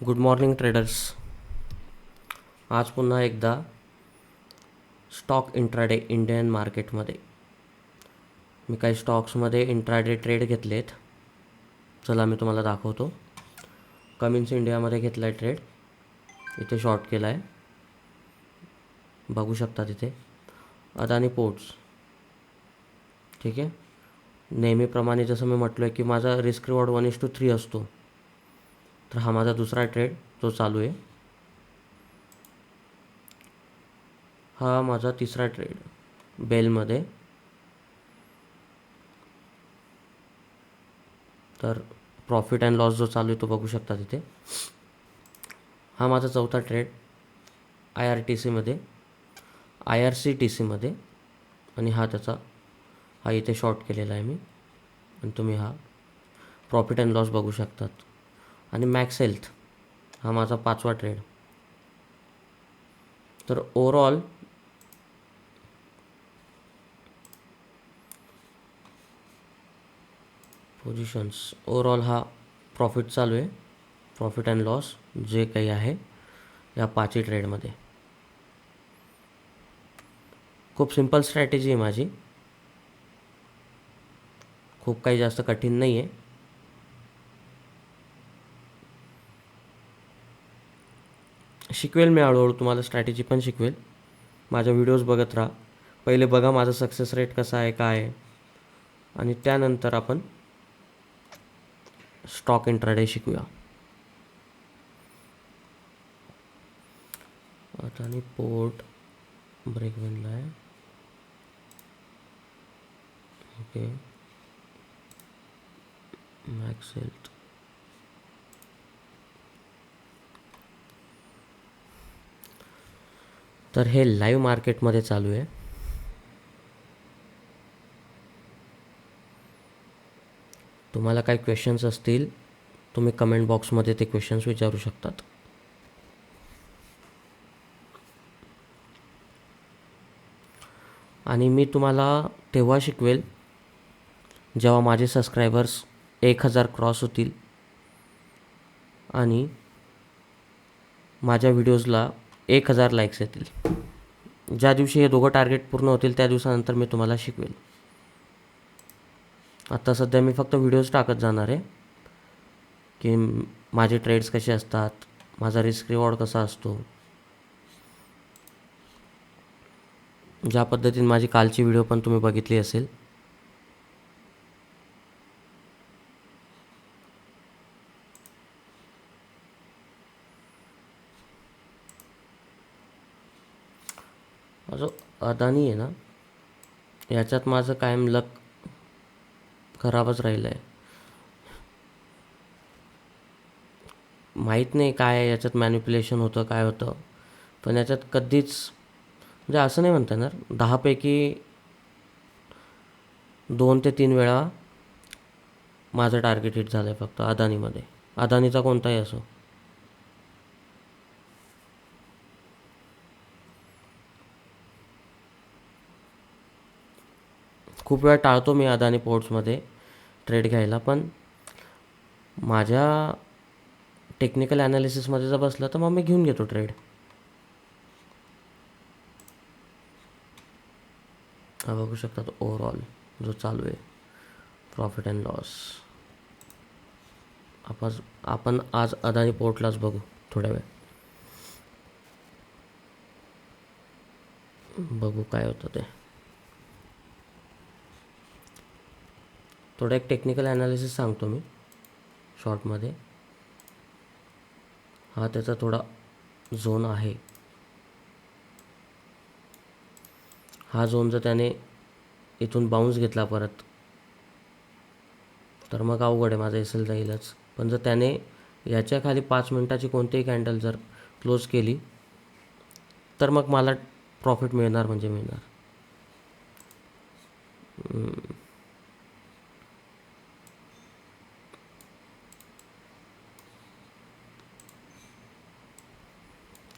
Good morning traders. आज पुन्हा एकदा स्टॉक इंट्राडे इंडियन मार्केटमध्ये मी काही स्टॉक्समध्ये इंट्राडे ट्रेड घेतलेत. चला मी तुम्हाला दाखवतो. कमिन्स इंडियामध्ये घेतला आहे ट्रेड, इथे शॉर्ट केला आहे, बघू शकता तिथे. अदानी पोर्ट्स, ठीक आहे. नेहमीप्रमाणे जसं मी म्हटलो आहे की माझा रिस्क रिवॉर्ड 1:3 असतो, तर हा माझा दुसरा ट्रेड जो चालू आहे. हा माझा तिसरा ट्रेड बेलमध्ये. तर प्रॉफिट अँड लॉस जो चालू आहे तो बघू शकता तिथे. हा माझा चौथा ट्रेड IRTCमध्ये, IRCTCमध्ये, आणि हा इथे शॉर्ट केलेला आहे मी, आणि तुम्ही हा प्रॉफिट अँड लॉस बघू शकतात. आणि मॅक्स हेल्थ हा माझा पाचवा ट्रेड. तर ओव्हरऑल पोझिशन्स, ओव्हरऑल हा प्रॉफिट चालू आहे, प्रॉफिट अँड लॉस जे काही आहे या पाचही ट्रेडमध्ये. खूप सिंपल स्ट्रॅटेजी आहे माझी, खूप काही जास्त कठीण नाही आहे. शिकवेल मी हळूहळू, तुम्हाला स्ट्रॅटेजी पण शिकवेल. माझ्या व्हिडिओज बघत राहा. पहिले बघा माझा सक्सेस रेट कसा आहे, काय आहे, आणि त्यानंतर आपण स्टॉक इंट्राडे शिकूया. आता आणि पोर्ट ब्रेक बनला आहे, ओके. मॅक्स हेल्थ, तर हे लाईव्ह मार्केटमध्ये चालू आहे. तुम्हाला काही क्वेश्चन्स असतील तुम्ही कमेंट बॉक्समध्ये ते क्वेश्चन्स विचारू शकतात. आणि मी तुम्हाला तेव्हा शिकवेल जेव्हा माझे सबस्क्रायबर्स 1000 क्रॉस होतील आणि माझ्या व्हिडिओजला 1000 लाईक्स येतील. ज्या दिवशी हे दोघं टार्गेट पूर्ण होतील त्या दिवसानंतर मी तुम्हाला शिकवेल. आता सध्या मी फक्त व्हिडिओज टाकत जाणार आहे की माझे ट्रेड्स कसे असतात, माझा रिस्क रिवॉर्ड कसा असतो. ज्या पद्धतीने माझी कालची व्हिडिओ पण तुम्ही बघितली असेल. जो अदानी आहे ना, याच्यात माझं कायम लक खराबच राहिलं आहे. माहीत नाही काय याच्यात मॅनिप्युलेशन होतं, काय होतं, पण याच्यात कधीच म्हणजे असं नाही म्हणता येणार, 10पैकी 2 ते 3 वेळा माझं टार्गेट हिट झालं आहे फक्त अदानीमध्ये. अदानीचा कोणताही असो. खूप वेळा टाळतो मी अदानी पोर्ट्समध्ये ट्रेड घ्यायला, पण माझ्या टेक्निकल ॲनालिसिसमध्ये जर बसलं तर मग मी घेऊन घेतो ट्रेड. हा बघू शकता तो ओव्हरऑल जो चालू आहे प्रॉफिट अँड लॉस. आपण आज अदानी पोर्टलाच बघू थोड्या वेळ, बघू काय होतं ते. थोडं एक टेक्निकल ॲनालिसिस सांगतो मी शॉर्टमध्ये. हा त्याचा थोडा झोन आहे. हा झोन जर त्याने इथून बाउन्स घेतला परत तर मग अवघड आहे, माझा एल जाईलच. पण जर त्याने याच्या खाली 5 मिनटाची कोणतीही कॅन्डल जर क्लोज केली तर मग मला प्रॉफिट मिळणार म्हणजे मिळणार.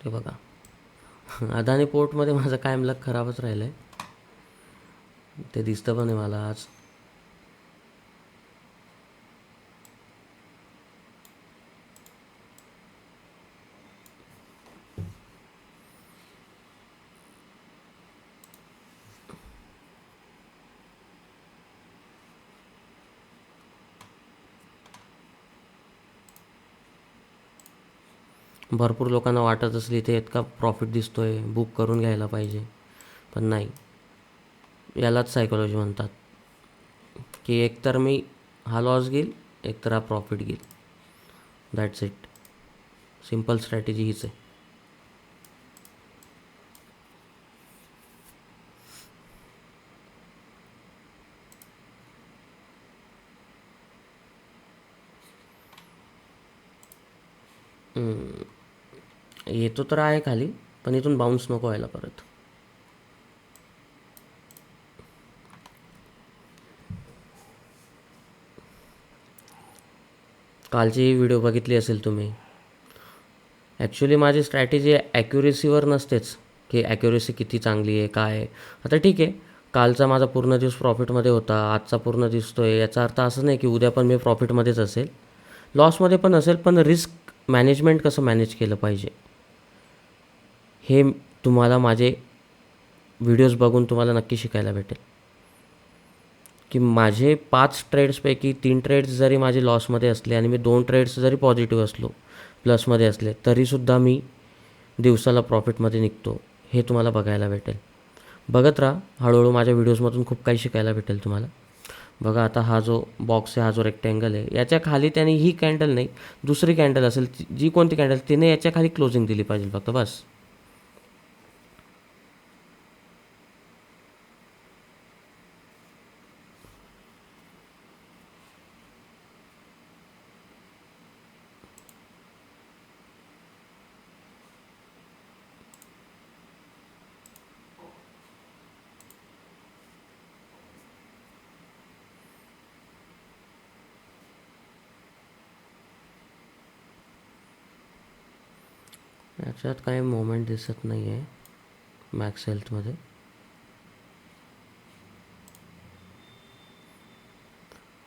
ते बघा अदानी पोर्टमध्ये माझं कायम लक खराबच राहिलं आहे, ते दिसतं पण आहे मला आज. भरपूर लोकांना वाटत असली इथे इतका प्रॉफिट दिसतो आहे, बुक करून घ्यायला पाहिजे. पण नाही, यालाच सायकोलॉजी म्हणतात, की एकतर मी हा लॉस घेईल, एकतर हा प्रॉफिट घेईल. That's it. सिम्पल स्ट्रॅटेजी हीच आहे. येतो तर आहे खाली, पण इथून बाउन्स नको व्हायला परत. कालची व्हिडिओ बघितली असेल तुम्ही. ॲक्च्युली माझी स्ट्रॅटेजी ॲक्युरेसीवर नसतेच, की ॲक्युरेसी किती चांगली आहे, काय आहे. आता ठीक आहे, कालचा माझा पूर्ण दिवस प्रॉफिटमध्ये होता, आजचा पूर्ण दिसतो आहे, याचा अर्थ असं नाही की उद्या पण मी प्रॉफिटमध्येच असेल, लॉसमध्ये पण असेल. पण रिस्क मॅनेजमेंट कसं मॅनेज केलं पाहिजे हे तुम्हाला माझे व्हिडिओज बघून तुम्हाला नक्की शिकायला भेटेल. की माझे 5 ट्रेड्सपैकी 3 ट्रेड्स जरी माझे लॉसमध्ये असले आणि मी 2 ट्रेड्स जरी पॉझिटिव्ह असलो, प्लसमध्ये असले, तरीसुद्धा मी दिवसाला प्रॉफिटमध्ये निघतो, हे तुम्हाला बघायला भेटेल. बघत राहा, हळूहळू माझ्या व्हिडिओजमधून खूप काही शिकायला भेटेल तुम्हाला. बघा आता हा जो बॉक्स आहे, हा जो रेक्टँगल आहे, याच्या खाली त्याने ही कॅन्डल नाही, दुसरी कॅन्डल असेल, जी कोणती कॅन्डल तिने याच्या खाली क्लोजिंग दिली पाहिजे फक्त, बस. याच्यात काही मोमेंट दिसत नाही आहे मॅक्स हेल्थमध्ये.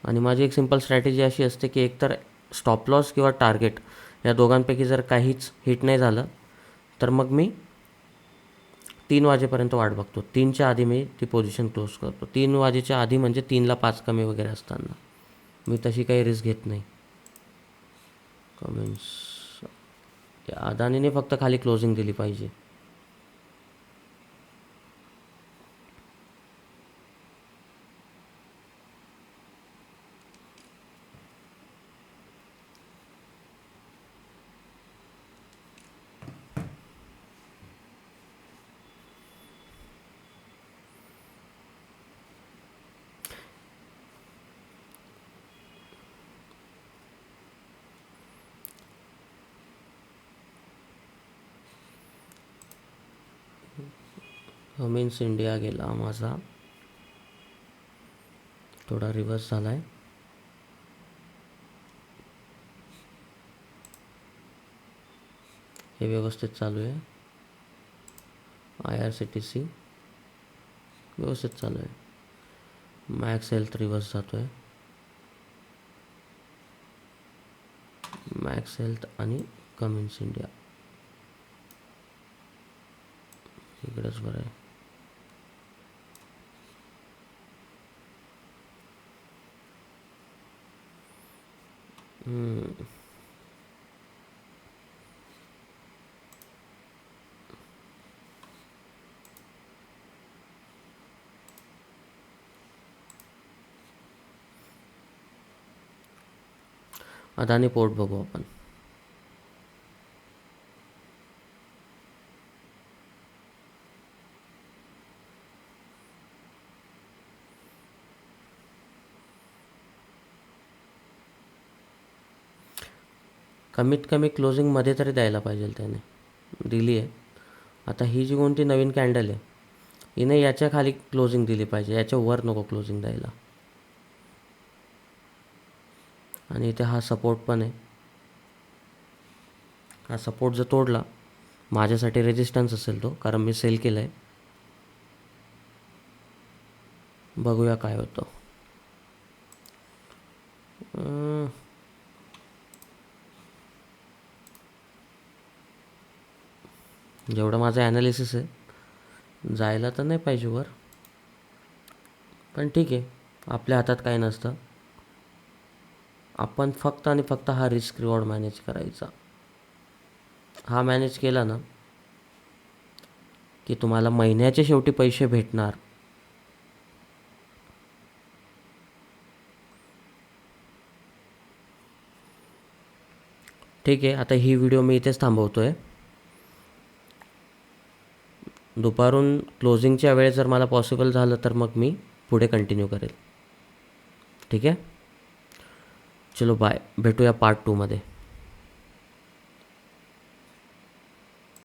आणि माझी एक सिंपल स्ट्रॅटेजी अशी असते की एकतर स्टॉप लॉस किंवा टार्गेट या दोघांपैकी जर काहीच हिट नाही झालं, तर मग मी 3 वाजेपर्यंत वाट बघतो. 3च्या आधी मी ती पोझिशन क्लोज करतो. 3 वाजेच्या आधी म्हणजे 3ला 5 कमी वगैरे असताना. मी तशी काही रिस्क घेत नाही. कमेंट्स, अदानीने फक्त खाली क्लोजिंग दिली पाहिजे. मीन्स इंडिया गेला माझा, थोडा रिव्हर्स झाला आहे. हे व्यवस्थित चालू आहे. IRCTC व्यवस्थित चालू आहे. मॅक्स हेल्थ रिव्हर्स जातो आहे. मॅक्स हेल्थ आणि कमिन्स इंडिया इकडेच बरं आहे. अदानी पोर्ट बघू आपण. कमीत कमी क्लोजिंगमध्ये तरी द्यायला पाहिजे त्याने, दिली आहे. आता ही जी कोणती नवीन कॅन्डल आहे, हिने याच्या खाली क्लोजिंग दिली पाहिजे, याच्या वर नको क्लोजिंग द्यायला. आणि इथे हा सपोर्ट पण आहे. हा सपोर्ट जर तोडला, माझ्यासाठी रेजिस्टन्स असेल तो, कारण मी सेल केलं आहे. बघूया काय होतं. जेवढं माझं ॲनालिसिस आहे, जायला तर नाही पाहिजे वर, पण ठीक आहे, आपल्या हातात काही नसतं. आपण फक्त आणि फक्त हा रिस्क रिवॉर्ड मॅनेज करायचा. हा मॅनेज केला ना की तुम्हाला महिन्याच्या शेवटी पैसे भेटणार. ठीक आहे, आता ही व्हिडिओ मी इथेच थांबवतो आहे. दुपारून क्लोजिंगच्या वेळेस जर मला पॉसिबल झालं तर मग मी पुढे कंटिन्यू करेल. ठीक आहे, चलो बाय, भेटूया पार्ट 2मध्ये.